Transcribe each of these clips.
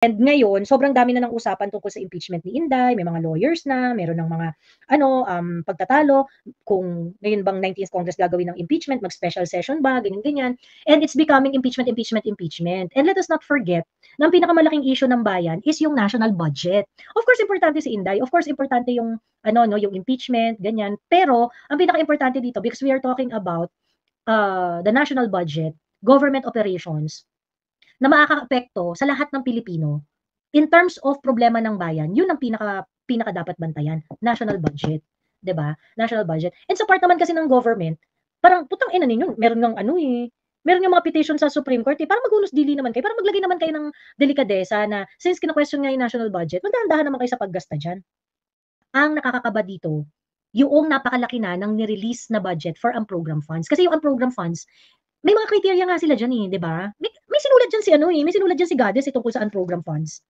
And ngayon, sobrang dami na ng usapan tungkol sa impeachment ni Inday, may mga lawyers na, meron ng mga pagtatalo kung ngayon bang 19th Congress gagawin ng impeachment, mag-special session ba, ganyan-ganyan. And it's becoming impeachment, impeachment, impeachment. And let us not forget na ang pinakamalaking issue ng bayan is yung national budget. Of course, importante si Inday. Of course, importante yung yung impeachment, ganyan. Pero ang pinaka-importante dito, because we are talking about the national budget, government operations, na makakaapekto sa lahat ng Pilipino, in terms of problema ng bayan, yun ang pinaka dapat bantayan, national budget, 'di ba? National budget. And sa part naman kasi ng government, parang putang ina ninyo, meron ngang meron ngang mga petition sa Supreme Court, parang maghunos dili naman kayo, parang maglagay naman kayo ng delikadesa na since kina-question nga yung national budget, magdahan-dahan naman kayo sa paggasta diyan. Ang nakakakaba dito, yung napakalaki na ng ni-release na budget for program funds. Kasi yung program funds, may mga criteria nga sila diyan, 'di ba? May sinulat diyan si may sinulat diyan si Goddess tungkol sa program funds.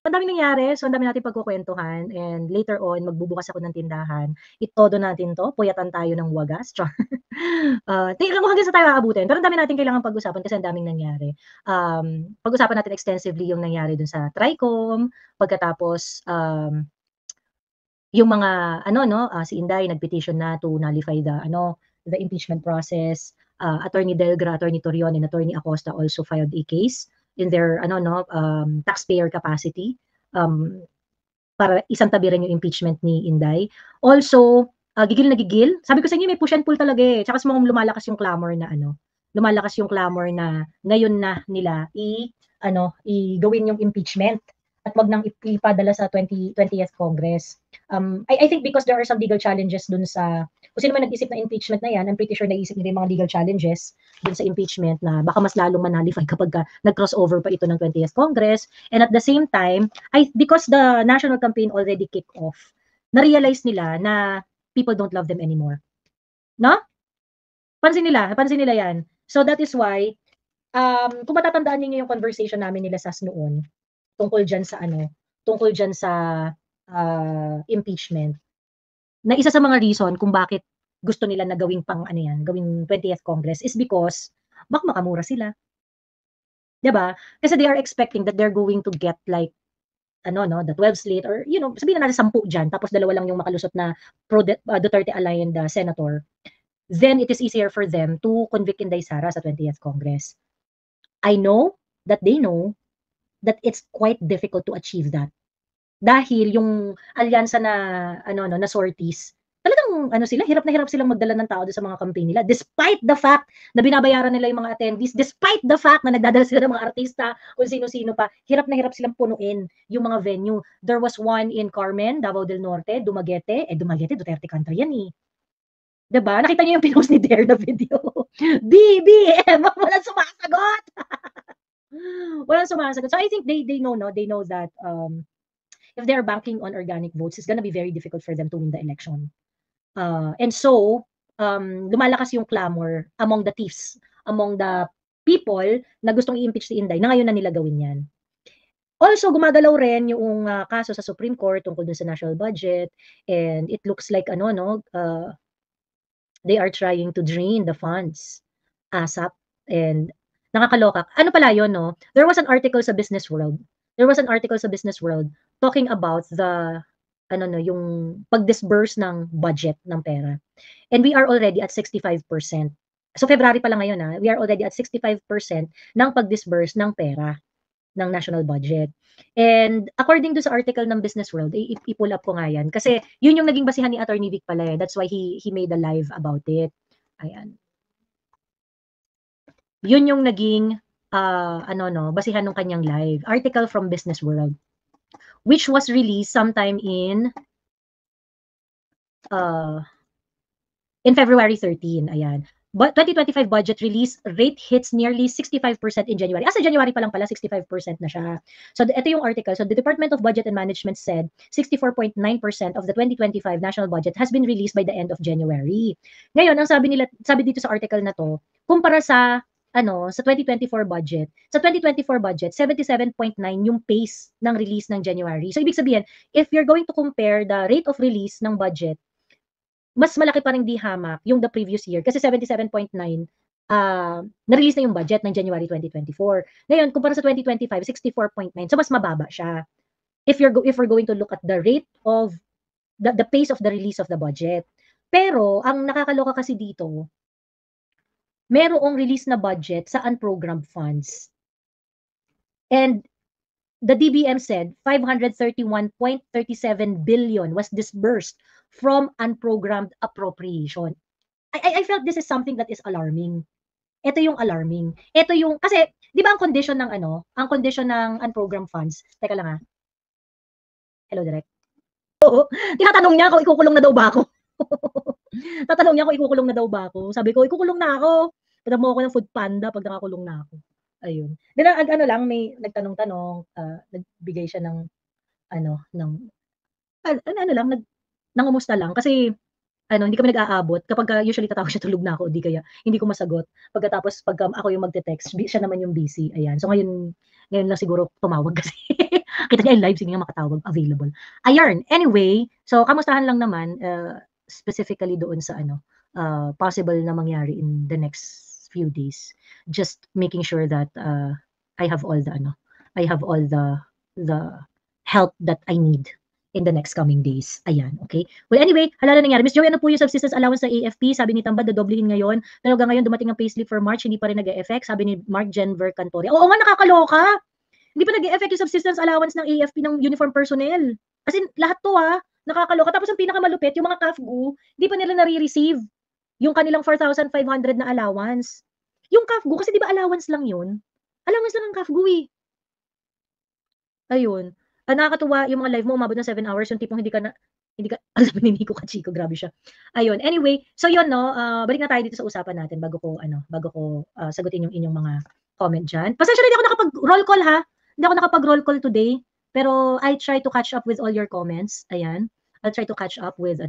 Ang daming nangyari, so ang dami nating pagkukwentuhan and later on magbubukas ako ng tindahan. Itodo natin 'to, puyatan tayo ng wagas, char. Tingnan ko hanggang saan tayo aabutin, pero ang dami nating kailangang pag-usapan kasi ang daming nangyari. Pag-usapan natin extensively yung nangyari dun sa Tricom, pagkatapos, yung mga si Inday nag-petition na to nullify the impeachment process. Attorney Delgra, Attorney Torion, and Attorney Acosta also filed a case in their taxpayer capacity para isang tabi rin yung impeachment ni Inday. Also, gigil na gigil. Sabi ko sa inyo may push and pull talaga eh. Tsaka mukhang lumalakas yung clamor na ngayon na nila gawin yung impeachment at wag nang ipadala sa 20th Congress. I think because there are some legal challenges dun sa kung sino man nag-isip na impeachment na yan, I'm pretty sure nag-isip nila yung mga legal challenges dun sa impeachment na baka mas lalong manalify kapag nag-crossover pa ito ng 20th Congress. And at the same time, because the national campaign already kicked off, na-realize nila na people don't love them anymore. No? Pansin nila yan. So that is why, kung matatandaan niyo yung conversation namin nila SAS noon, tungkol dyan sa impeachment, na isa sa mga reason kung bakit gusto nila na gawing gawing 20th Congress is because baka makamura sila. 'Di ba? Kasi they are expecting that they're going to get like the 12 slate or sabihin na natin 10 diyan tapos dalawa lang yung makalusot na pro Duterte aligned senator. Then it is easier for them to convict Inday Sara sa 20th Congress. I know that they know that it's quite difficult to achieve that. Dahil yung alyansa na sorties, talagang hirap na hirap silang magdala ng tao doon sa mga campaign nila despite the fact na binabayaran nila yung mga attendees, despite the fact na nagdadala sila ng mga artista, kung sino-sino pa, hirap na hirap silang punuin yung mga venue. There was one in Carmen, Davao del Norte, Dumaguete, Duterte country yan eh. 'Di ba? Nakita niyo yung pinost ni Dare na video. BBM, walang sumasagot. Walang sumasagot. So I think they know that if they're banking on organic votes, it's gonna be very difficult for them to win the election. And so, lumalakas yung clamor among the thieves, among the people na gustong i-impeach si Inday na ngayon na nila gawin yan. Also, gumagalaw rin yung kaso sa Supreme Court tungkol dun sa national budget and it looks like they are trying to drain the funds ASAP and nakakaloka. Ano pala yun, no? There was an article sa Business World talking about yung pag-disburse ng budget ng pera. And we are already at 65%. So February pa lang ngayon, we are already at 65% ng pag-disburse ng pera ng national budget. And according to sa article ng Business World, i-pull up ko nga yan. Kasi yun yung naging basihan ni Attorney Vic pala eh. That's why he made a live about it. Ayan. Yun yung naging basihan ng kanyang live. Article from Business World, which was released sometime in February 13. Ayan. But 2025 budget release rate hits nearly 65% in January. Sa January pa lang pala, 65% na siya. So, ito yung article. So, the Department of Budget and Management said 64.9% of the 2025 national budget has been released by the end of January. Ngayon, ang sabi dito sa article na to, kumpara sa sa 2024 budget. Sa 2024 budget, 77.9 yung pace ng release ng January. So, ibig sabihin, if you're going to compare the rate of release ng budget mas malaki pa ring dihamak yung the previous year kasi 77.9 na-release na yung budget ng January 2024. Ngayon, kumpara sa 2025, 64.9. So, mas mababa siya. If we're going to look at the rate of the pace of the release of the budget. Pero, ang nakakaloka kasi dito, merong release na budget sa unprogrammed funds. And the DBM said 531.37 billion was disbursed from unprogrammed appropriation. I felt this is something that is alarming. Ito yung alarming. Ito yung, kasi, di ba ang condition ng ang condition ng unprogrammed funds, teka lang hello direct. Oo, tinatanong niya kung ikukulong na daw ba ako. Tatanong niya kung ikukulong na daw ba ako. Sabi ko, ikukulong na ako. Padala mo ako ng food panda pag nakakulong na ako. Ayun. Then, ano lang, may nagtanong-tanong, nagbigay siya ng, ng, lang, nangumusta lang. Kasi, hindi kami nag-aabot. Kapag usually tatawag siya, tulog na ako, di kaya, hindi ko masagot. Pagkatapos, pag ako yung magte-text, siya naman yung busy. Ayan. So, ngayon lang siguro tumawag kasi. Kita niya live, sige nga makatawag, available. Ayan. Anyway, so, kamustahan lang naman, specifically doon sa, possible na mangyari in the next few days. Just making sure that, I have all the help that I need in the next coming days. Ayan, okay? Well, anyway, hala na nangyari. Miss Joey, ano po yung subsistence allowance sa AFP? Sabi ni Tambad, dodoblehin ngayon. Pero hanggang ngayon, dumating ang payslip for March, hindi pa rin nag-e-effect. Sabi ni Mark Jenver Cantoria. Oo nga, nakakaloka. Hindi pa nag-e-effect yung subsistence allowance ng AFP ng uniform personnel. As in, lahat to nakakaloka. Tapos ang pinakamalupit, yung mga CAFGU, hindi pa nila nare-receive yung kanilang 4,500 na allowance. Yung CAFGU, kasi di ba allowance lang yun? Allowance lang ng CAFGU eh. Ayun. Nakakatuwa yung mga live mo umabot ng 7 hours, yung tipong hindi ka ang sabi ni Nico Kachiko, grabe siya. Ayun, anyway, so yun balik na tayo dito sa usapan natin bago ko sagutin yung inyong mga comment diyan. Pasensya na, hindi ako nakapag-roll call ha. Hindi ako nakapag-roll call today, pero I try to catch up with all your comments. Ayan. I'll try to catch up with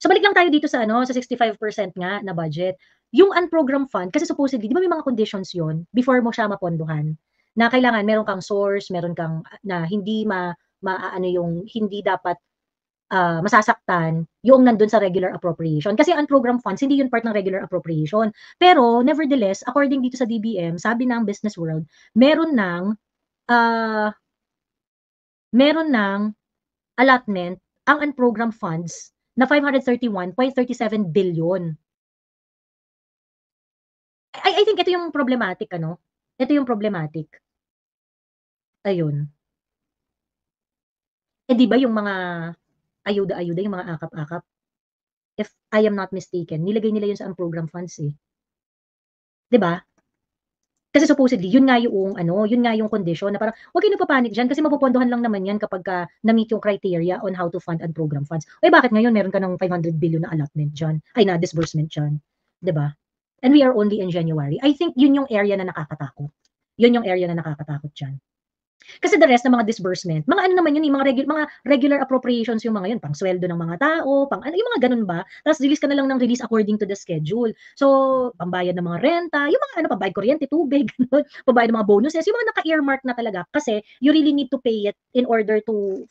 So balik lang tayo dito sa sa 65% nga na budget. Yung unprogrammed fund, kasi supposedly, di ba may mga conditions yon before mo siya mapondohan? Na kailangan meron kang source, meron kang na hindi yung hindi dapat masasaktan yung nandun sa regular appropriation. Kasi unprogrammed funds, hindi yun part ng regular appropriation. Pero nevertheless, according dito sa DBM, sabi ng Business World, meron ng allotment ang unprogrammed funds na 531.37 billion. I think ito yung problematic, Ito yung problematic. Ayun. Di ba yung mga ayuda-ayuda, yung mga akap-akap, if I am not mistaken, nilagay nila yun sa unprogrammed funds eh. Di ba? Kasi supposedly, yun nga yung condition na parang, huwag kayo nagpapanik dyan kasi mapupondohan lang naman yan kapag na-meet yung criteria on how to fund unprogrammed funds. Bakit ngayon meron ka ng 500 billion na allotment dyan? Na disbursement dyan. Diba? And we are only in January. I think yun yung area na nakakatakot. Yun yung area na nakakatakot dyan. Kasi the rest ng mga disbursement, mga naman yun, mga regular appropriations yung mga yun, pang sweldo ng mga tao, yung mga ganun ba? Tapos release ka na lang ng release according to the schedule. So, pambayad ng mga renta, yung mga pambayad kuryente, tubig, pambayad ng mga bonuses, yung mga naka-earmark na talaga kasi you really need to pay it in order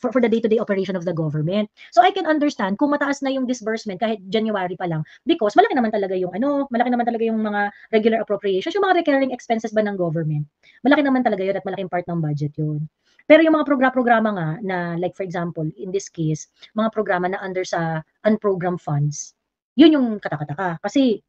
for the day-to-day operation of the government. So, I can understand kung mataas na yung disbursement kahit January pa lang because malaki naman talaga yung mga regular appropriations, yung mga recurring expenses ba ng government. Malaki naman talaga yun at malaking part ng budget yun. Pero yung mga programa nga na like for example, in this case, mga programa na under sa unprogrammed funds, yun yung katakataka. Kasi,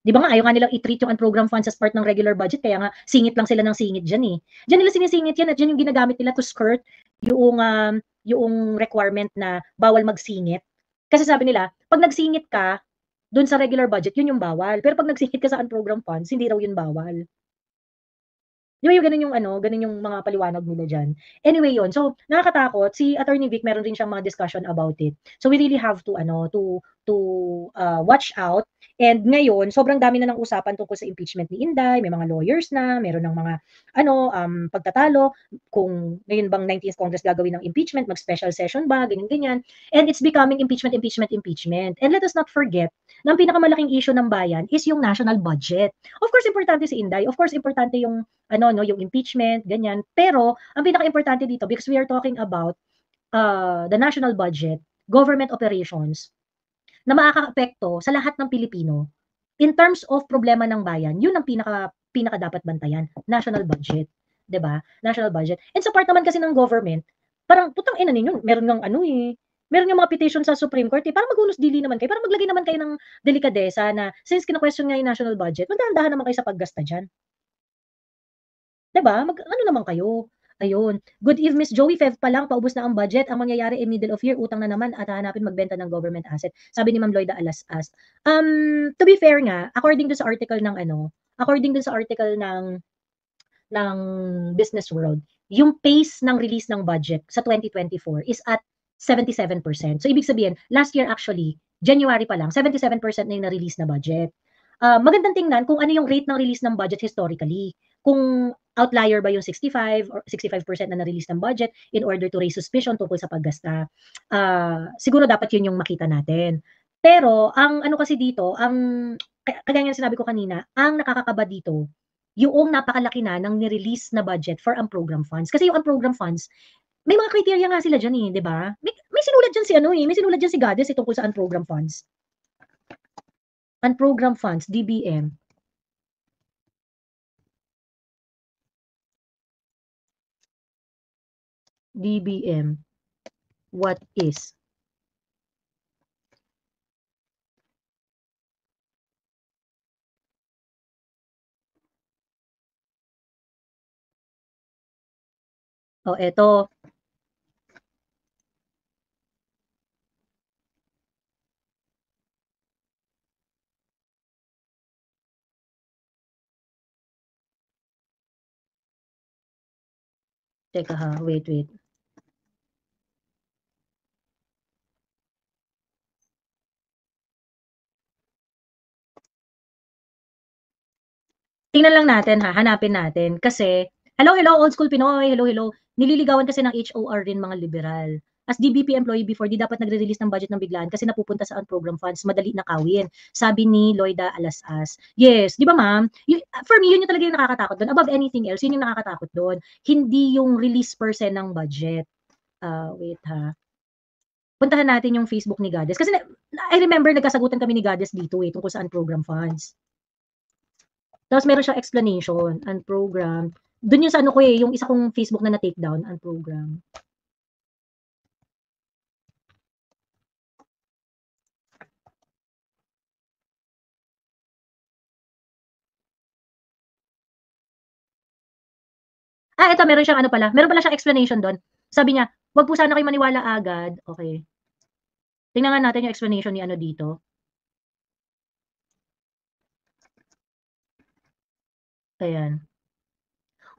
di ba nga, ayaw nga nilang i-treat yung unprogrammed funds as part ng regular budget, kaya nga, singit lang sila ng singit dyan eh. Dyan nila sinisingit yan at dyan yung ginagamit nila to skirt yung requirement na bawal magsingit. Kasi sabi nila, pag nagsingit ka, dun sa regular budget, yun yung bawal. Pero pag nagsingit ka sa unprogrammed funds, hindi raw yun bawal. Di ba yung ganun yung mga paliwanag nila dyan. Anyway yun, so nakakatakot, si Attorney Vic meron rin siyang mga discussion about it. So we really have to watch out. And ngayon, sobrang dami na ng usapan tungkol sa impeachment ni Inday, may mga lawyers na, meron ng mga pagtatalo, kung ngayon bang 19th Congress gagawin ng impeachment, mag-special session ba, ganyan-ganyan. And it's becoming impeachment. And let us not forget, na ang pinakamalaking issue ng bayan is yung national budget. Of course, importante si Inday. Of course, importante yung yung impeachment, ganyan. Pero ang pinaka-importante dito because we are talking about the national budget, government operations. na makakaapekto sa lahat ng Pilipino, in terms of problema ng bayan, yun ang pinaka dapat bantayan, national budget, 'di ba? National budget. And sa part naman kasi ng government, parang putang ina ninyo, meron ngang ano eh, meron ngang mga petition sa Supreme Court eh, parang maghunos dili naman kayo, parang maglagay naman kayo ng delikadesa na since kina-question nga yung national budget, magdahan-dahan naman kayo sa paggasta diyan. 'Di ba? Mag-ano naman kayo. Ayun. Good eve, Miss Joey. Fev pa lang, paubos na ang budget. Ang mangyayari in middle of year, utang na naman at hahanapin magbenta ng government asset. Sabi ni Ma'am Lloyda Alas-as. To be fair nga, according dun sa article ng ano, according dun sa article ng Business World, yung pace ng release ng budget sa 2024 is at 77%. So ibig sabihin, last year actually, January pa lang, 77% na yung na-release na budget. Magandang tingnan kung ano yung rate ng release ng budget historically. Kung outlier ba yung 65 or 65% na na-release ng budget in order to raise suspicion tungkol sa paggasta. Siguro dapat yun yung makita natin. Pero ang ano kasi dito, kagaya nga sinabi ko kanina, ang nakakakaba dito, yung napakalaki na ng ni-release na budget for unprogrammed funds. Kasi yung unprogrammed funds, may mga criteria nga sila dyan eh, di ba? May sinulat dyan si ano eh, may sinulat dyan si Goddess eh, tungkol sa unprogrammed funds. Unprogrammed funds, DBM. DBM. What is? O, eto. Teka ha, wait. Tingnan lang natin ha, hanapin natin. Kasi, hello, old school Pinoy, hello. Nililigawan kasi ng HOR rin mga liberal. As DBP employee before, di dapat nagre-release ng budget ng biglaan kasi napupunta sa unprogram funds, madali nakawin. Sabi ni Lloyda Alas-as. Yes, di ba ma'am? For me, yun yung talaga yung nakakatakot doon. Above anything else, yun yung nakakatakot doon. Hindi yung release per se ng budget. Wait ha. Puntahan natin yung Facebook ni Goddess. Kasi I remember nagkasagutan kami ni Goddess dito eh, tungkol sa unprogram funds. Tapos meron siyang explanation, unprogrammed. Doon yung sa ano ko eh, yung isa kong Facebook na na-take down, unprogrammed. Ito meron siyang ano pala, meron pala siyang explanation doon. Sabi niya, wag po sana kayo maniwala agad. Okay. Tingnan nga natin yung explanation ni ano dito. Ayan.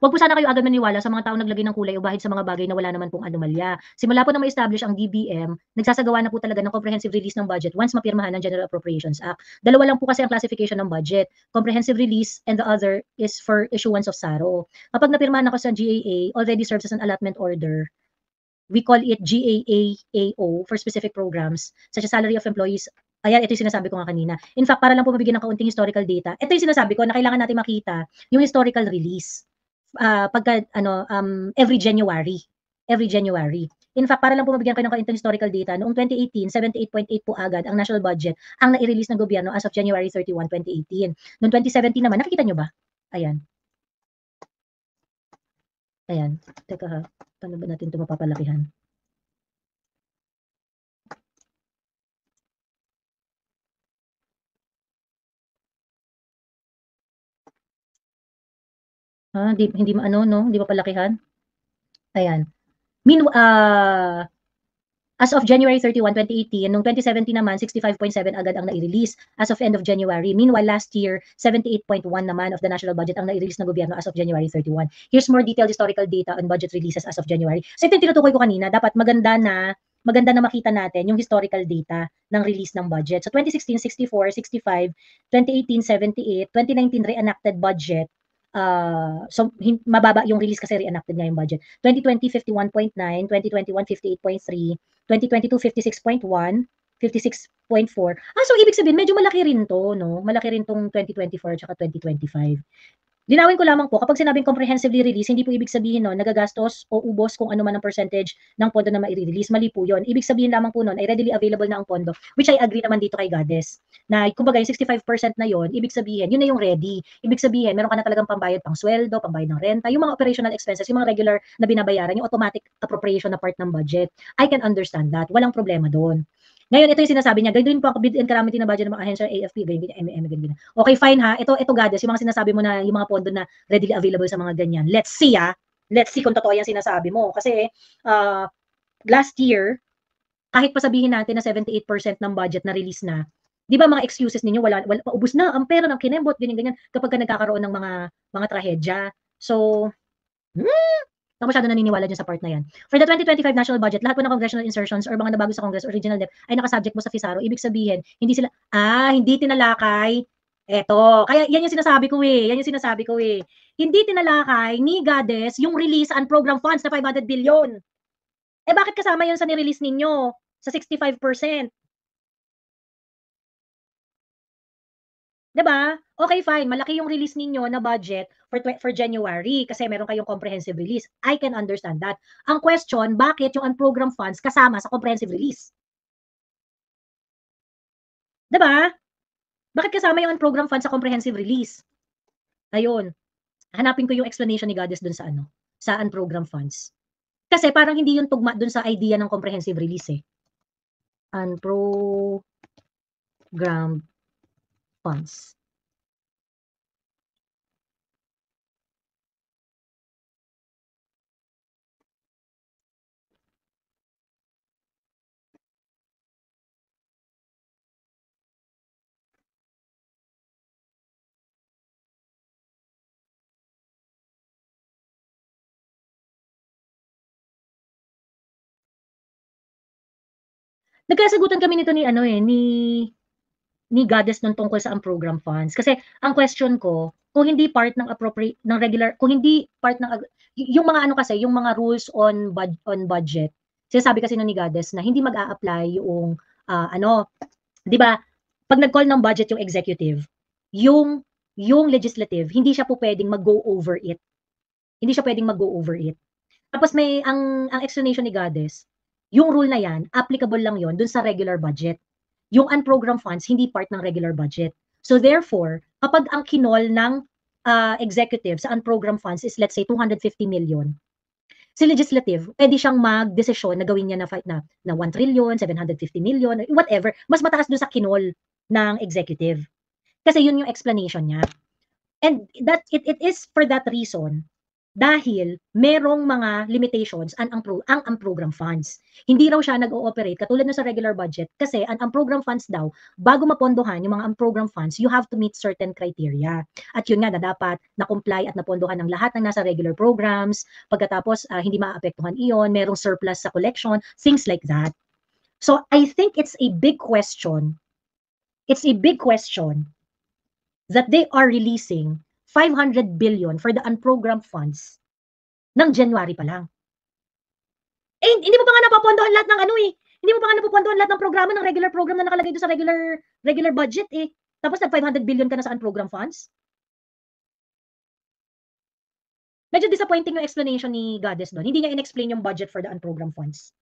Wag po sana kayo agad maniwala sa mga taong naglagay ng kulay o bahid sa mga bagay na wala naman pong anomalya. Simula po na ma-establish ang DBM, nagsasagawa na po talaga ng comprehensive release ng budget once mapirmahan ng General Appropriations Act. Dalawa lang po kasi ang classification ng budget. Comprehensive release and the other is for issuance of SARO. Kapag napirmahan ako sa GAA, already serves as an allotment order. We call it GAAAO for specific programs such as salary of employees. Ayan, ito yung sinasabi ko nga kanina. In fact, para lang po mabigyan ng kaunting historical data, ito yung sinasabi ko na kailangan natin makita yung historical release. Pagka every January. In fact, para lang po mabigyan kayo ng kaunting historical data, noong 2018, 78.8 po agad ang national budget ang nai-release ng gobyerno as of January 31, 2018. Noong 2017 naman, nakikita nyo ba? Ayan. Teka ha, paano ba natin ito mapapalakihan? Hindi maano, no? Hindi mapalakihan. Ayan. As of January 31, 2018, noong 2017 naman, 65.7 agad ang nai-release as of end of January. Meanwhile, last year, 78.1 naman of the national budget ang nai-release ng gobyerno as of January 31. Here's more detailed historical data on budget releases as of January. So ito yung tinutukoy ko kanina, dapat maganda na makita natin yung historical data ng release ng budget. So 2016, 64, 65, 2018, 78, 2019 re-enacted budget. So mababa yung release kasi re-enacted nga yung budget. 2020, 51.9, 2021, 58.3, 2022, 56.1, 56.4. So ibig sabihin, medyo malaki rin to, no? Malaki rin tong 2024 at 2025. Linawin ko lamang po, kapag sinabing comprehensively release, hindi po ibig sabihin nun nagagastos o ubos kung ano man ang percentage ng pondo na mai-release. Mali po yun. Ibig sabihin lamang po nun ay readily available na ang pondo, which I agree naman dito kay Goddess. Na kumbaga yung 65% na yun, ibig sabihin, yun na yung ready. Ibig sabihin, meron ka na talagang pambayad pang sweldo, pambayad ng renta, yung mga operational expenses, yung mga regular na binabayaran, yung automatic appropriation na part ng budget. I can understand that. Walang problema doon. Ngayon, ito yung sinasabi niya, gagawin po ako bid and calamity na budget ng mga ahensya, AFP, ganyan, ganyan, ganyan. Okay, fine ha. Ito Goddess, yung mga sinasabi mo na yung mga pondo na readily available sa mga ganyan. Let's see ha. Let's see kung totoo yung sinasabi mo. Kasi last year, kahit pa sabihin natin na 78% ng budget na release na, di ba mga excuses ninyo, wala paubos na ang pera ng kinembot, ganyan-ganyan, kapag ka nagkakaroon ng mga trahedya. So, ako masyado naniniwala dyan sa part na yan. For the 2025 national budget, lahat po ng congressional insertions or mga nabago sa Congress original debt ay nakasubject mo sa FISARO. Ibig sabihin, hindi tinalakay. Eto, kaya yan yung sinasabi ko eh. Yan yung sinasabi ko eh. Hindi tinalakay ni Goddess yung release and program funds na 500 billion. Eh bakit kasama yun sa nirelease ninyo? Sa 65%. Diba? Okay, fine. Malaki yung release ninyo na budget for January kasi meron kayong comprehensive release. I can understand that. Ang question, bakit yung unprogrammed funds kasama sa comprehensive release? Diba? Bakit kasama yung unprogrammed funds sa comprehensive release? Ayun. Hanapin ko yung explanation ni Goddess dun sa unprogrammed funds. Kasi parang hindi yung tugma dun sa idea ng comprehensive release eh. Unprogrammed funds. Nagkasagutan kami nito ni Goddess nung tungkol sa program funds. Kasi ang question ko, kung hindi part ng regular, kung hindi part ng yung mga yung mga rules on budget. Sinasabi kasi ni Goddess na hindi mag-a-apply yung 'di ba? Pag nag-call ng budget yung executive, yung legislative, hindi siya po pwedeng mag-go over it. Hindi siya pwedeng mag-go over it. Tapos ang explanation ni Goddess, yung rule na yan, applicable lang yon dun sa regular budget. Yung unprogrammed funds, hindi part ng regular budget. So therefore, kapag ang kinol ng executive sa unprogrammed funds is let's say 250 million, si legislative, pwede siyang mag-desisyon na gawin niya na 1 trillion, 750 million, whatever. Mas mataas dun sa kinol ng executive. Kasi yun yung explanation niya. And that it is for that reason dahil merong mga limitations ang program funds. Hindi raw siya nag-ooperate katulad ng sa regular budget kasi ang program funds daw, bago mapondohan yung mga program funds, you have to meet certain criteria. At yun nga na dapat na-comply at napondohan ng lahat ng nasa regular programs. Pagkatapos, hindi maapektuhan iyon, merong surplus sa collection, things like that. So I think it's a big question. It's a big question that they are releasing 500 billion for the unprogrammed funds ng January pa lang. Eh, hindi mo pa nga napopondohan lahat ng hindi mo pa nga napopondohan lahat ng programa ng regular program na nakalagay doon sa regular budget eh. Tapos nag 500 billion ka na sa unprogrammed funds? Medyo disappointing yung explanation ni Goddess doon. Hindi niya in-explain yung budget for the unprogrammed funds.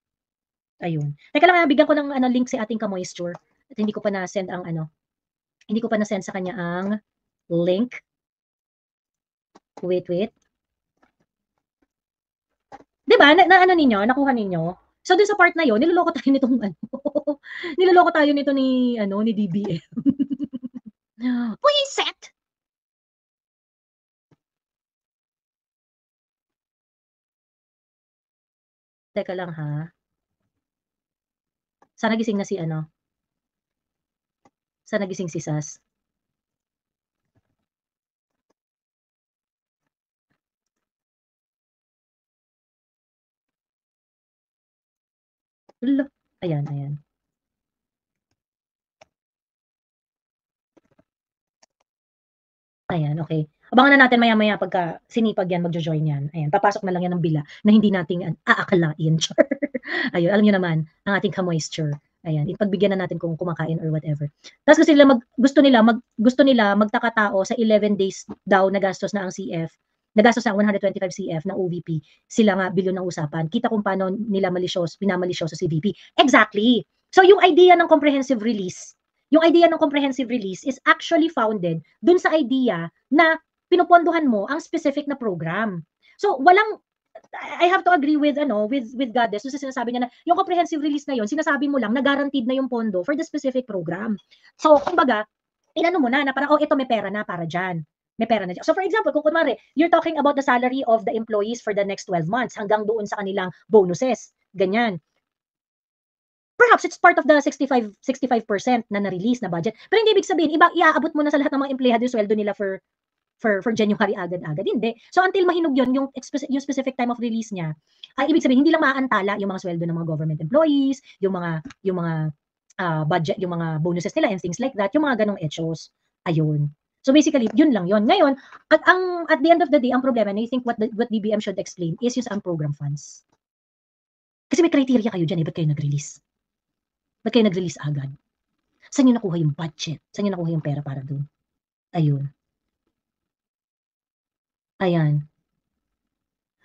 Ayun. Teka lang, bigyan ko ng link si ating ka-moisture. At hindi ko pa na-send hindi ko pa na-send sa kanya ang link. Wait. 'Di ba, nakuha ninyo? So dun sa part na 'yon, niloloko tayo nitong niloloko tayo nito ni DBM. Buwisit! Teka lang ha. Sana gising na sana gising si Sas. Hala, ayan. Ayan, okay. Abangan na natin maya-maya pagka sinipag yan, magjo-join yan. Ayan, papasok na lang yan ng bila na hindi natin aakalain. Char. Ayun, alam niyo naman, ang ating ka-moisture. Ayan, ipagbigyan na natin kung kumakain or whatever. Tapos kasi gusto nila magtakatao sa 11 days daw nagastos na ang CF, nagastos na 125 CF na OVP, sila nga bilyon ng usapan. Kita kung paano nila pinamalisyoso si VP. Exactly. So yung idea ng comprehensive release, is actually founded dun sa idea na pinupondohan mo ang specific na program. So I have to agree with Goddess kasi sinasabi niya na yung comprehensive release na yon, sinasabi mo lang na guaranteed na yung pondo for the specific program. So kumbaga, inano mo na parang ito may pera na para diyan. May pera na dyan. So for example, kung kunwari, you're talking about the salary of the employees for the next 12 months hanggang doon sa kanilang bonuses. Ganyan. Perhaps it's part of the 65% na na-release na budget. Pero hindi ibig sabihin, iaabot mo na sa lahat ng mga empleyado yung sweldo nila for January agad-agad. Hindi. So until mahinog yun, yung specific time of release niya, ibig sabihin, hindi lang maaantala yung mga sweldo ng mga government employees, yung mga budget, yung mga bonuses nila and things like that, yung mga ganong echos. Ayun. So basically, yun lang yun. Ngayon, at the end of the day, ang problema, and I think what DBM should explain is yung program funds. Kasi may criteria kayo dyan, ba't kayo nag-release? Ba't kayo nag-release agad? Saan nyo nakuha yung budget? Saan nyo nakuha yung pera para doon? Ayun. Ayan.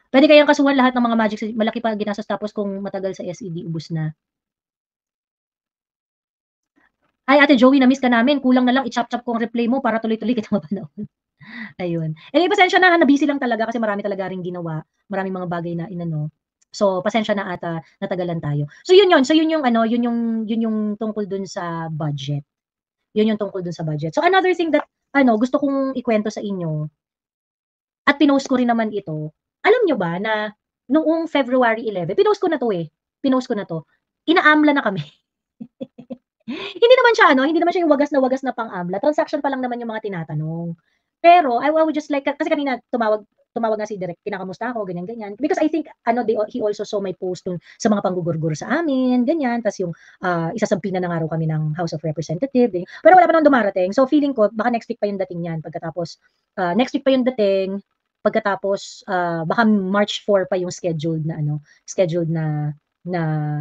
Pwede kayang kasuhan lahat ng mga magic, malaki pa ginastos tapos kung matagal sa SED, ubos na. Ay, Ate Joey, na-miss ka namin. Kulang na lang i-chop-chop ko ang replay mo para tuloy-tuloy kita mapanahon. Ayun. Anyway, pasensya na, na-busy lang talaga kasi marami talaga ring ginawa. Maraming mga bagay na inano. So, pasensya na ata, natagalan tayo. So, yun yun. So, yun yung tungkol dun sa budget. Yun yung tungkol dun sa budget. So, another thing that, gusto kong ikwento sa inyo, at pinost ko rin naman ito, alam nyo ba na noong February 11, pinost ko na to, inaamla na kami. Hindi naman siya yung wagas na pang-amla. Transaction pa lang naman yung mga tinatanong. Pero I would just like, kasi kanina tumawag nga si Direk, kinakamusta ako, ganyan. Because I think, he also saw my post dun sa mga panggugurgur sa amin, ganyan. Tapos yung, isasampina na nga raw kami ng House of Representatives. Ganyan. Pero wala pa naman dumarating. So feeling ko, baka next week pa yung dating yan. Pagkatapos, baka March 4 pa yung scheduled na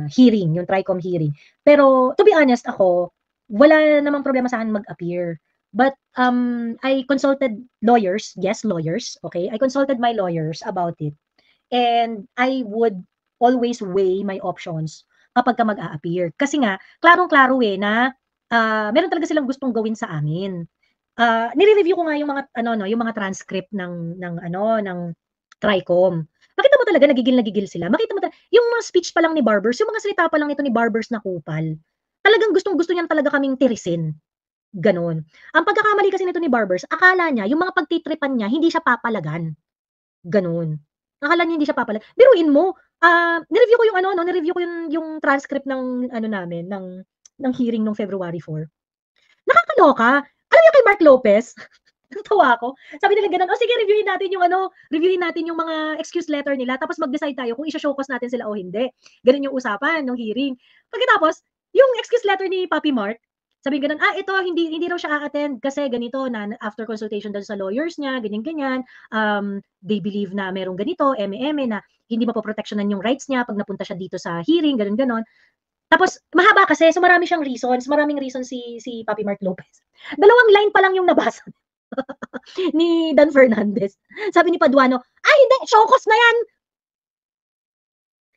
hearing, yung TRICOM hearing. Pero to be honest ako, wala namang problema sa akin mag-appear. But I consulted lawyers, okay? I consulted my lawyers about it. And I would always weigh my options kapag ka mag-a-appear. Kasi nga, klarong-klaro na meron talaga silang gustong gawin sa amin. Nire-review ko nga yung mga transcript ng TRICOM. Makita mo talaga nagigil sila. Makita mo talaga, yung mga speech pa lang ni Barbers, yung mga salita pa lang nito ni Barbers na kupal, talagang gustong-gusto niyan talaga kaming tirisin. Ganon. Ang pagkakamali kasi nito ni Barbers, akala niya, yung mga pagtitripan niya, hindi siya papalagan. Ganon. Akala niya hindi siya papalagan. Biruin mo, nireview ko yung transcript ng namin, ng hearing nung February 4. Nakakaloka. Alam niyo kay Mark Lopez, natawa ako. Sabi nila ganun, sige, reviewin natin yung mga excuse letter nila, tapos mag-decide tayo kung i-show cause natin sila o hindi. Ganun yung usapan ng hearing. Pagkatapos, yung excuse letter ni Papi Mark, sabi ganun, ito, hindi raw siya a-attend kasi ganito, na after consultation daw sa lawyers niya, ganyan, they believe na merong ganito, na hindi mapoproteksyonan yung rights niya pag napunta siya dito sa hearing, ganun. Tapos, mahaba kasi, so maraming reasons si Papi Mark Lopez. 2 line pa lang yung nabasa ni Dan Fernandez. Sabi ni Paduano, hindi, show cause na yan.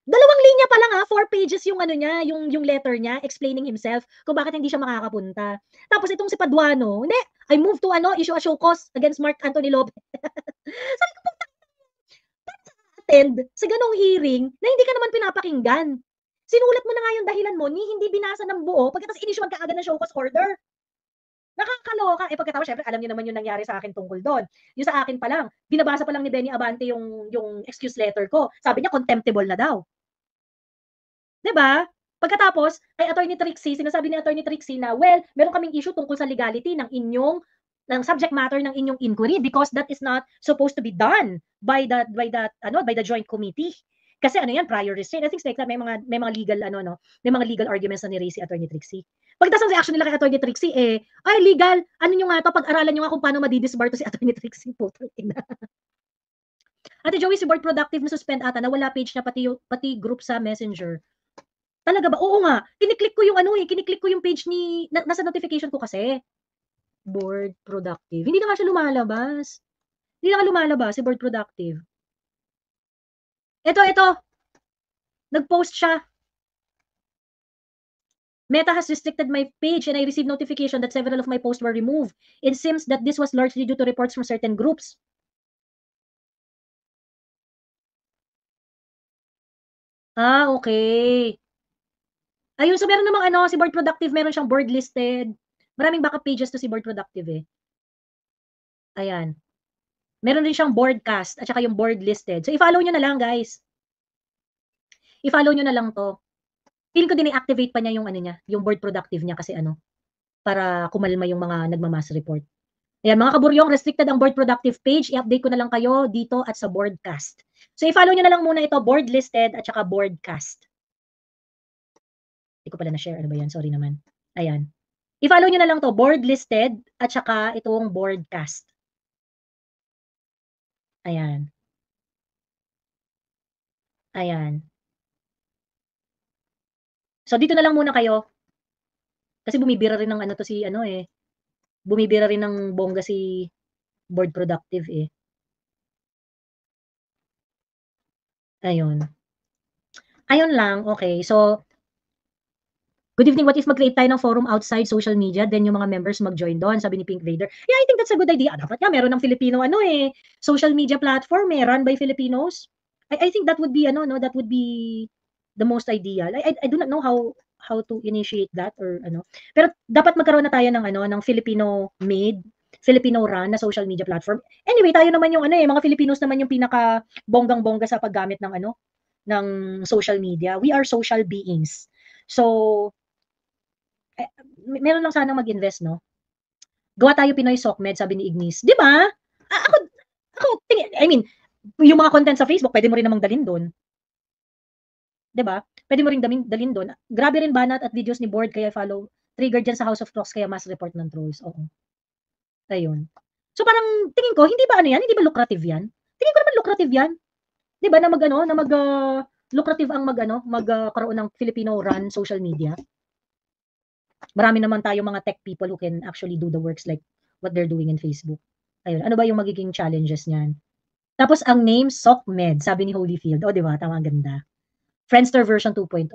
2 linya pa lang 4 pages yung niya, yung letter niya, explaining himself kung bakit hindi siya makakapunta. Tapos itong si Paduano, hindi, I move to issue a show cause against Mark Anthony Lopez. Sabi ko, attend sa ganong hearing na hindi ka naman pinapakinggan. Sinulat mo na nga yung dahilan mo, hindi binasa ng buo, pagkatapos inisyuan ka agad ng show cause order. Nakakaloka. Pagkatapos, syempre, alam niyo naman yung nangyari sa akin tungkol doon. Yung sa akin pa lang, binabasa pa lang ni Benny Abante yung excuse letter ko. Sabi niya, contemptible na daw. Diba? Pagkatapos, sinasabi ni Attorney Trixie na, well, meron kaming issue tungkol sa legality ng subject matter ng inyong inquiry because that is not supposed to be done by the joint committee. Kasi yan, prior restraint. I think like that, may mga legal may mga legal arguments na ni-raise si Attorney Trixie. Pagkatapos ang reaction nila kay Attorney Trixie ay legal, nyo nga to, pag-aralan nyo nga kung paano madidisbar to si Attorney Trixie. Putang ina. Ate Joey, si Board Productive na suspend ata, nawala page na pati group sa Messenger. Talaga ba? Oo nga, kiniklik ko yung ano, kiniklik ko yung page ni nasa notification ko kasi. Board productive. Hindi na nga siya lumalabas. Hindi na nga lumalabas si board productive. Ito. Nag-post siya. Meta has restricted my page and I received notification that several of my posts were removed. It seems that this was largely due to reports from certain groups. Okay. Ayun, so meron namang ano, si Board Productive, meron siyang board listed. Maraming backup pages to si Board Productive eh. Ayan. Meron din siyang boardcast at saka yung board listed. So, i-follow nyo na lang, guys. I-follow nyo na lang to. Feeling ko din i-activate pa niya yung ano niya, yung board productive niya kasi ano, para kumalma yung mga nagma-mass report. Ayan, mga kaburyong, restricted ang board productive page. I-update ko na lang kayo dito at sa boardcast. So, i-follow nyo na lang muna ito, board listed at saka boardcast. Hindi ko pala na-share. Ano ba yan? Sorry naman. Ayan. I-follow nyo na lang to, board listed at saka itong boardcast. Ayan. Ayan. So, dito na lang muna kayo. Kasi bumibira rin ng ano to si ano eh. Bumibira rin ng bongga si board productive eh. Ayun. Ayun lang, okay. So, good evening, what if mag-create tayo ng forum outside social media, then yung mga members mag-join doon, sabi ni Pink Vader. Yeah, I think that's a good idea. Dapat nga, meron ng Filipino ano eh, social media platform eh, run by Filipinos. I think that would be ano, no, that would be the most ideal. I do not know how to initiate that or ano. Pero dapat magkaroon na tayo ng ano, ng Filipino made, Filipino run na social media platform. Anyway, tayo naman yung ano eh, mga Filipinos naman yung pinaka bonggang-bongga sa paggamit ng ano, ng social media. We are social beings. So, meron lang sanang mag-invest, no? Gawa tayo Pinoy SOCMED, sabi ni Ignis. Di ba? Ako, I mean, yung mga content sa Facebook, pwede mo rin namang dalhin doon. Di ba? Pwede mo rin dalhin doon. Grabe rin banat at videos ni Board, kaya follow. Trigger dyan sa House of Talks, kaya mass report ng trolls. Oo. Ayun. So parang, tingin ko, hindi ba ano yan? Hindi ba lucrative yan? Tingin ko naman lucrative yan. Di ba, na mag, ano, na mag, lucrative ang mag, ano, magkaroon ng Filipino run social media. Marami naman tayong mga tech people who can actually do the works like what they're doing in Facebook. Ayun, ano ba yung magiging challenges niyan? Tapos ang name, SOCMED, sabi ni Holyfield. O, di ba? Tama, ganda. Friendster version 2.0.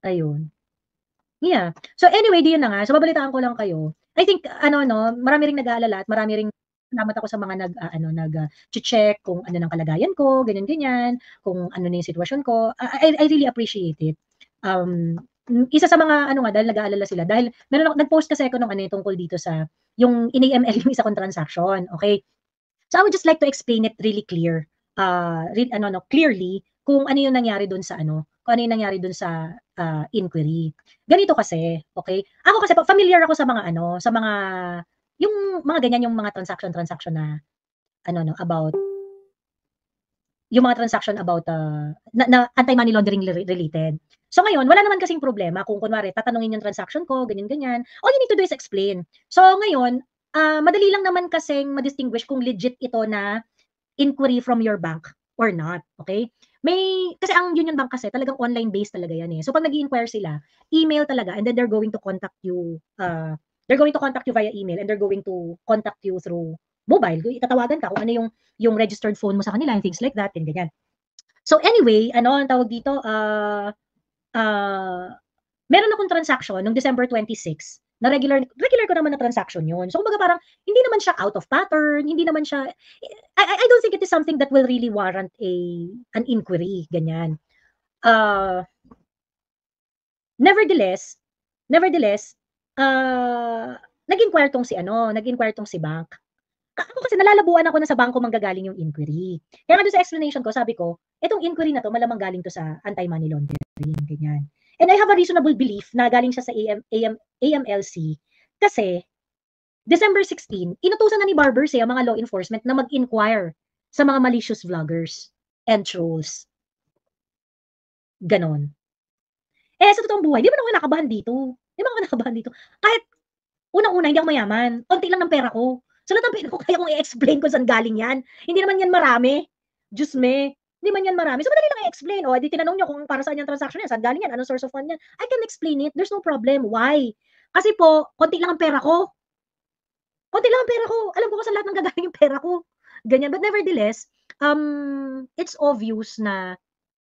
Ayun. Yeah. So anyway, di yun na nga. So babalitaan ko lang kayo. I think, ano, no, marami ring nag-aalala at marami ring salamat ako sa mga check kung ano ng kalagayan ko, ganyan-ganyan, kung ano na yung sitwasyon ko. I really appreciate it. Isa sa mga ano nga, dahil nag-aalala sila, dahil meron ako, nag-post kasi ako nung ano tungkol dito sa, yung in-AML yung isa kong transaction, okay? So I would just like to explain it really clear, clearly, kung ano yung nangyari dun sa ano, kung ano yung nangyari dun sa inquiry. Ganito kasi, okay? Ako kasi familiar ako sa mga ano, sa mga, yung mga ganyan, yung mga transaction na, ano, no, about, yung mga transaction about na anti-money laundering related. So ngayon, wala naman kasing problema kung kunwari tatanungin yung transaction ko, ganyan-ganyan. All you need to do is explain. So ngayon, madali lang naman kasing ma-distinguish kung legit ito na inquiry from your bank or not, okay? Kasi ang Union Bank kasi talagang online based talaga yan eh. So pag nag-i-inquire sila, email talaga, and then they're going to contact you via email, and they're going to contact you through mobile. Itatawagan ka kung ano yung registered phone mo sa kanila and things like that, and ganyan. So anyway, ano ang tawag dito? Meron akong transaction noong December 26 na regular ko naman na transaction yun. So kumbaga parang hindi naman siya out of pattern, hindi naman siya, I don't think it is something that will really warrant an inquiry, ganyan. Nevertheless, nag-inquire tong si bank. Ako kasi nalalabuan ako na sa bangko manggagaling yung inquiry. Kaya nga doon sa explanation ko, sabi ko, itong inquiry na to malamang galing to sa anti-money laundering, ganyan. And I have a reasonable belief na galing siya sa AMLC kasi December 16, inutusan na ni Barbers ang mga law enforcement na mag-inquire sa mga malicious vloggers and trolls. Ganon. Sa totoong buhay, di ba naman nakabahan dito? Kahit unang-una, hindi ako mayaman. Konti lang ng pera ko. So, lahat ng pera ko, kaya kong i-explain kung saan galing yan. Hindi naman yan marami. Diyos me. Hindi man yan marami. So, madali lang i-explain. O, di tinanong niyo kung para saan yung transaction yan, saan galing yan, anong source of fund yan. I can explain it. There's no problem. Why? Kasi po, konti lang ang pera ko. Konti lang ang pera ko. Alam ko kung saan lahat ng gagaling yung pera ko. Ganyan. But nevertheless, it's obvious na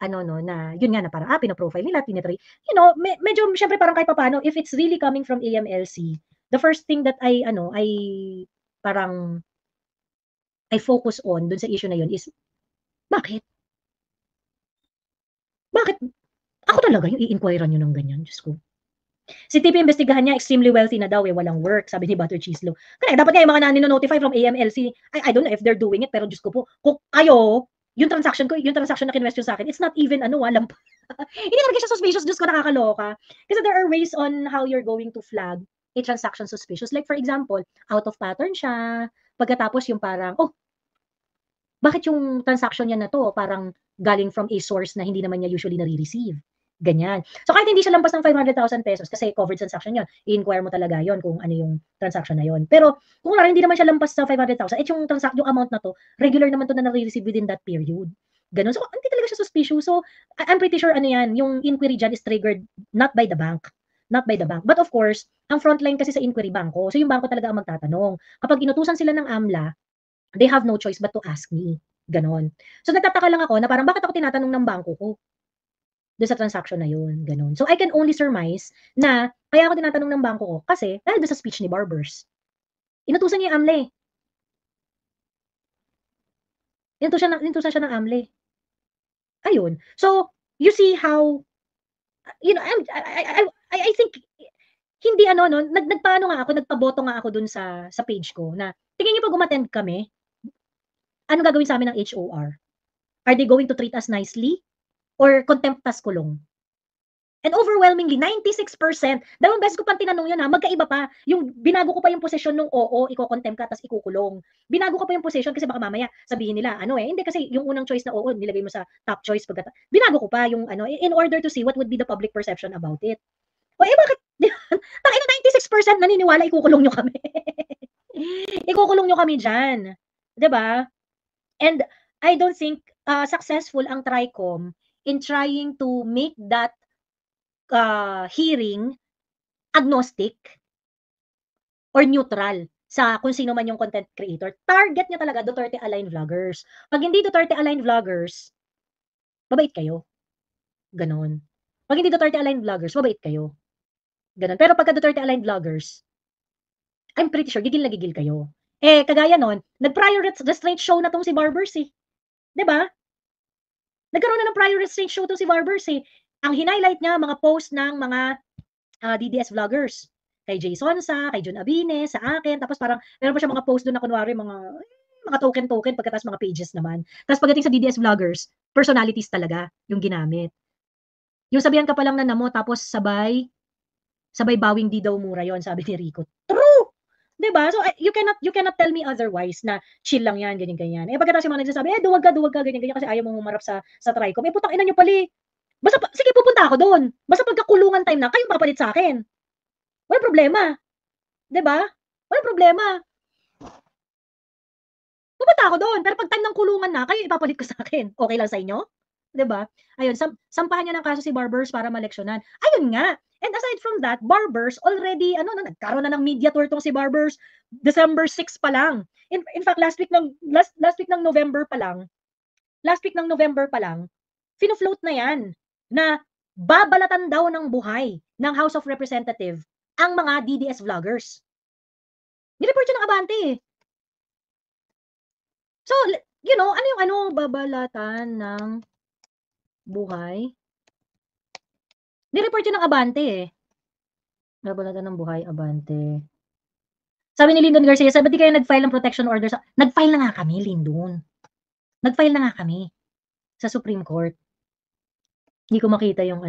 ano no, na yun nga na parang pino-profile nila, you know, medyo syempre parang kahit papaano if it's really coming from AMLC, the first thing that I parang I focus on dun sa issue na yun is bakit? Bakit ako talaga yung i-inquirean niyo ng ganyan, Diyos ko. Si TP imbestigahan niya extremely wealthy na daw walang work, sabi ni Butter Cheese Lo. Kaya dapat nga yung mga nino-notify from AMLC. I don't know if they're doing it, pero Diyos ko po, kung kayo, yung transaction na kinwestiyon sa akin, it's not even alam hindi talaga siya suspicious, Diyos ko, nakakaloka. Kasi there are ways on how you're going to flag a transaction suspicious. Like for example, out of pattern siya, pagkatapos yung parang, bakit yung transaction niya na to parang galing from a source na hindi naman niya usually nare-receive? Ganyan. So kahit hindi siya lampas ng 500,000 pesos kasi covered transaction yun, i-inquire mo talaga yon kung ano yung transaction na yon. Pero kung wala, hindi naman siya lampas sa 500,000, yung amount na to, regular naman to na nare-receive within that period. Ganun. So hindi talaga siya suspicious. So I'm pretty sure yung inquiry dyan is triggered not by the bank. Not by the bank. But of course, ang frontline kasi sa inquiry bangko. So yung bangko talaga ang magtatanong. Kapag inutusan sila ng AMLA, they have no choice but to ask me. Ganon. So nagtataka lang ako na parang bakit ako tinatanong ng bangko ko doon sa transaction na yun, ganon. So I can only surmise na kaya ako tinatanong ng bangko ko kasi dahil doon sa speech ni Barbers. Inutusan niya yung AMLA. Inutusan siya ng AMLA. Ayun. So you see how you know I think hindi nagpaano nga ako, nagpaboto nga ako doon sa page ko na tingin niyo pag umattend kami, ano gagawin sa amin ng HOR? Are they going to treat us nicely? Or contempt tas kulong? And overwhelmingly, 96%, dalawang beses ko pang tinanong yun magkaiba pa. Yung binago ko pa yung posisyon nung oo, iko-contempt ka tas ikukulong. Binago ko pa yung posisyon kasi baka mamaya sabihin nila, hindi kasi yung unang choice na oo, nilagay mo sa top choice binago ko pa yung in order to see what would be the public perception about it. Bakit? Tangina 96% naniniwala ikukulong nyo kami. Ikukulong nyo kami dyan. 'Di ba? And I don't think successful ang TRICOM in trying to make that hearing agnostic or neutral sa kung sino man yung content creator. Target niya talaga Duterte-aligned vloggers. Pag hindi Duterte-aligned vloggers, mabait kayo. Ganon. Pag hindi Duterte-aligned vloggers, mabait kayo. Ganon. Pero pagka Duterte-aligned vloggers, I'm pretty sure gigil na gigil kayo. Kagaya nun, nag-prior restraint show na tong si Barbers eh. 'Di ba? Nagkaroon na ng prior restraint show tong si Barbers eh. Ang hinighlight niya mga post ng mga DDS vloggers. Kay Jay Sonsa, kay Jun Abine, sa akin. Tapos parang meron pa siya mga post doon na kunwari mga token pagkatapos mga pages naman. Tapos pagdating sa DDS vloggers, personalities talaga yung ginamit. Yung sabihan ka pa lang na namo tapos sabay bawing di daw mura yon, sabi ni Rico. True! 'Di ba? So you cannot tell me otherwise na chill lang yan, ganyan. Pagkatapos yung mga nagsasabi, duwag ka, ganyan kasi ayaw mong humarap sa TRICOM. Putang ina niyo pala. Basta sige pupunta ako doon. Basta pagkakulungan time na, kayong papalit sa akin. Walang problema. 'Di ba? Walang problema. Pupunta ako doon, pero pag time ng kulungan na, kayo ipapalit ko sa akin. Okay lang sa inyo? 'Di ba? Ayun, sampahan niya ng kaso si Barbers para maleksyonan. Ayun nga. And aside from that, Barbers already nagkaroon na ng media tour tong si Barbers December 6 pa lang. In fact, last week ng November pa lang, fino-float na 'yan na babalatan daw ng buhay ng House of Representatives ang mga DDS vloggers. Ni-report yun ng Abante eh. So, ano yung babalatan ng buhay? Ni-report yun ng Abante eh. Babalatan ng buhay, Abante. Sabi ni Lyndon Garcia, ba't di kayo nag-file ng protection order? Nag-file na nga kami, Lyndon. Nag-file na nga kami sa Supreme Court. Hindi ko makita yung